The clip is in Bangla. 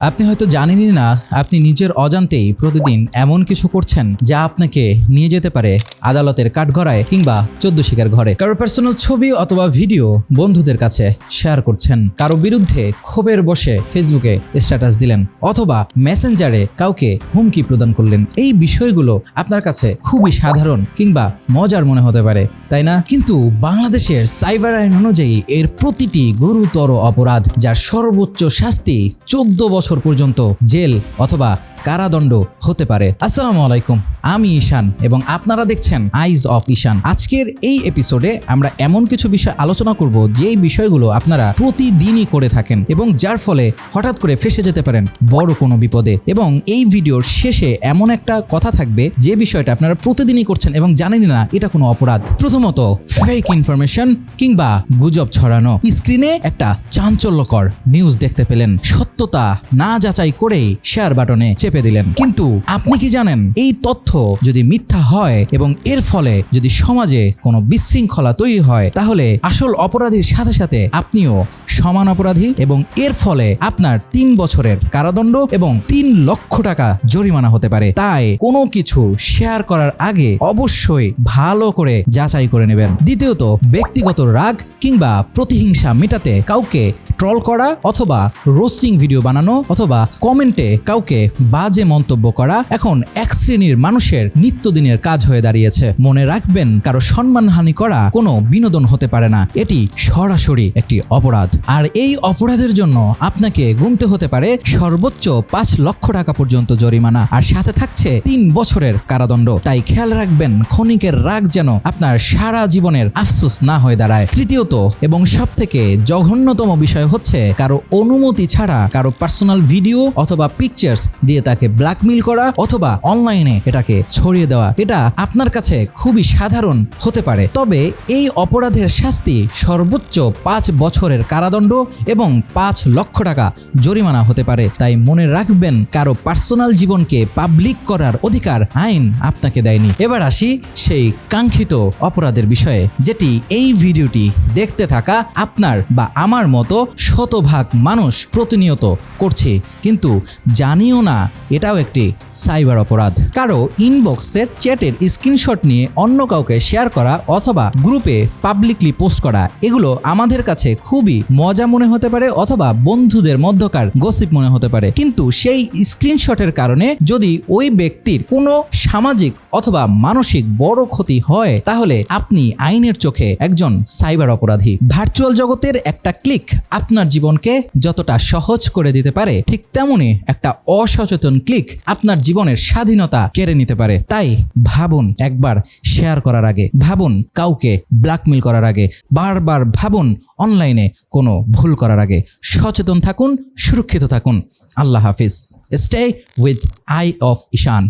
আপনি হয়তো জানেনই না আপনি নিজের অজান্তেই প্রতিদিন এমন কিছু করছেন যা আপনাকে নিয়ে যেতে পারে আদালতের কাঠগড়ায় কিংবা 14 শিকার ঘরে। কারো পার্সোনাল ছবি অথবা ভিডিও বন্ধুদের কাছে শেয়ার করছেন, কারো বিরুদ্ধে ক্ষোভের বশে ফেসবুকে স্ট্যাটাস দিলেন অথবা মেসেঞ্জারে কাউকে হুমকি প্রদান করলেন। এই বিষয়গুলো আপনার কাছে খুবই সাধারণ কিংবা মজার মনে হতে পারে, তাই না? কিন্তু বাংলাদেশের সাইবার আইন অনুযায়ী এর প্রতিটি গুরুতর অপরাধ, যার সর্বোচ্চ শাস্তি 14 বছর পর্যন্ত জেল অথবা কারাদণ্ড হতে পারে। আসসালামু আলাইকুম, আমি ঈশান এবং আপনারা দেখছেন আইজ অফ ঈশান। আজকের এই এপিসোডে আমরা এমন কিছু বিষয় আলোচনা করব যেই বিষয়গুলো আপনারা প্রতিদিনই করে থাকেন এবং যার ফলে হঠাৎ করে ফেঁসে যেতে পারেন বড় কোনো বিপদে। এবং এই ভিডিওর শেষে এমন একটা কথা থাকবে যে বিষয়টা আপনারা প্রতিদিনই করছেন এবং জানেনই না এটা কোনো অপরাধ। প্রথমত, ফেক ইনফরমেশন কিংবা গুজব ছড়ানো। স্ক্রিনে একটা চাঞ্চল্যকর নিউজ দেখতে পেলেন, সত্যতা না যাচাই করেই শেয়ার বাটনে চেপে দিলেন। কিন্তু আপনি কি জানেন এই তথ্য যদি মিথ্যা হয় এবং এর ফলে যদি সমাজে কোনো বিশৃঙ্খলা তৈরি হয়, তাহলে আসল অপরাধীর সাথে সাথে আপনিও সমান অপরাধী এবং এর ফলে আপনার 3 বছরের কারাদণ্ড এবং 3 লক্ষ টাকা জরিমানা হতে পারে। তাই কোনো কিছু শেয়ার করার আগে অবশ্যই ভালো করে যাচাই করে নেবেন। দ্বিতীয়ত, ব্যক্তিগত রাগ কিংবা প্রতিহিংসা মেটাতে কাউকে ট্রল করা অথবা রোস্টিং ভিডিও বানানো অথবা কমেন্টে কাউকে বাজে মন্তব্য করা এখন এক শ্রেণীর মানুষের নিত্যদিনের কাজ হয়ে দাঁড়িয়েছে। মনে রাখবেন, কারো সম্মানহানি করা কোনো বিনোদন হতে পারে না, এটি সরাসরি একটি অপরাধ। আর এই অপরাধের জন্য আপনাকে গুনতে হতে পারে সর্বোচ্চ 5 লক্ষ টাকা পর্যন্ত জরিমানা, আর সাথে থাকছে 3 বছরের কারাদণ্ড। তাই খেয়াল রাখবেন, ক্ষণিকের রাগ যেন আপনার সারা জীবনের আফসোস না হয়ে দাঁড়ায়। তৃতীয়ত এবং সবথেকে জঘন্যতম বিষয় হচ্ছে কারো অনুমতি ছাড়া কারো পার্সোনাল ভিডিও অথবা পিকচার্স দিয়ে তাকে ব্ল্যাকমেইল করা অথবা অনলাইনে এটাকে ছড়িয়ে দেওয়া। এটা আপনার কাছে খুবই সাধারণ হতে পারে, তবে এই অপরাধের শাস্তি সর্বোচ্চ 5 বছরের কারাদণ্ড এবং 5 লক্ষ টাকা জরিমানা হতে পারে। তাই মনে রাখবেন, কারো পার্সোনাল জীবনকে পাবলিক করার অধিকার আইন আপনাকে দেয়নি। এবার আসি সেই কাঙ্ক্ষিত অপরাধের বিষয়ে, যেটি এই ভিডিওটি দেখতে থাকা আপনার বা আমার মতো শতভাগ মানুষ প্রতিনিয়ত করছে, কিন্তু জানিও না এটাও একটি সাইবার অপরাধ। কারো ইনবক্সের চ্যাটের স্ক্রিনশট নিয়ে অন্য কাউকে শেয়ার করা অথবা গ্রুপে পাবলিকলি পোস্ট করা, এগুলো আমাদের কাছে খুবই মজা মনে হতে পারে অথবা বন্ধুদের মধ্যকার গসিপ মনে হতে পারে, কিন্তু সেই স্ক্রিনশটের কারণে যদি ওই ব্যক্তির কোনো সামাজিক অথবা মানসিক বড় ক্ষতি হয়, তাহলে আপনি আইনের চোখে একজন সাইবার অপরাধী। ভার্চুয়াল জগতের একটা ক্লিক আপনার জীবনকে যতটা সহজ করে দিতে পারে, ঠিক তেমনি একটা অসচেতন ক্লিক আপনার জীবনের স্বাধীনতা কেড়ে নিতে পারে। তাই ভাবুন একবার শেয়ার করার আগে, ভাবুন কাউকে ব্ল্যাকমেইল করার আগে, বারবার ভাবুন অনলাইনে কোনো ভুল করার আগে। সচেতন থাকুন, সুরক্ষিত থাকুন। আল্লাহ হাফিজ। Stay with eye of Ishan.